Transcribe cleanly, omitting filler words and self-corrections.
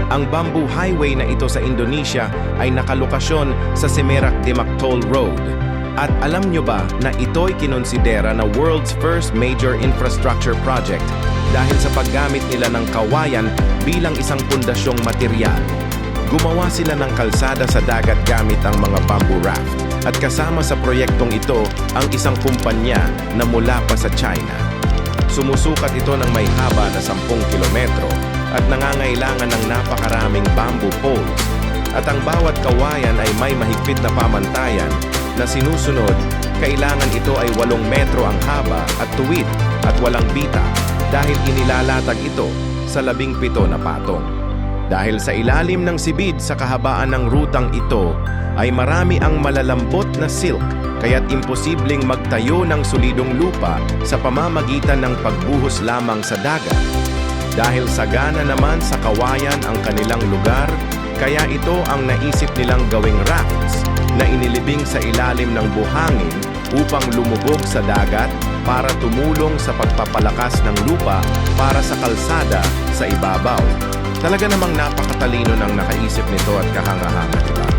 Ang bamboo highway na ito sa Indonesia ay nakalokasyon sa Semerak Demak-Toll Road. At alam nyo ba na ito'y kinonsidera na world's first major infrastructure project dahil sa paggamit nila ng kawayan bilang isang pundasyong material. Gumawa sila ng kalsada sa dagat gamit ang mga bamboo raft. At kasama sa proyektong ito ang isang kumpanya na mula pa sa China. Sumusukat ito ng may haba na 10 kilometro at nangangailangan ng napakaraming bamboo poles. At ang bawat kawayan ay may mahigpit na pamantayan na sinusunod. Kailangan ito ay 8 metro ang haba at tuwid at walang bita dahil inilalatag ito sa 17 na patong. Dahil sa ilalim ng sibid sa kahabaan ng rutang ito ay marami ang malalambot na silk kaya't imposibleng magtayo ng solidong lupa sa pamamagitan ng pagbuhos lamang sa dagat. Dahil sagana naman sa kawayan ang kanilang lugar, kaya ito ang naisip nilang gawing rafts na inilibing sa ilalim ng buhangin upang lumubog sa dagat para tumulong sa pagpapalakas ng lupa para sa kalsada sa ibabaw. Talaga namang napakatalino ng nakaisip nito at kahanga-hanga, diba?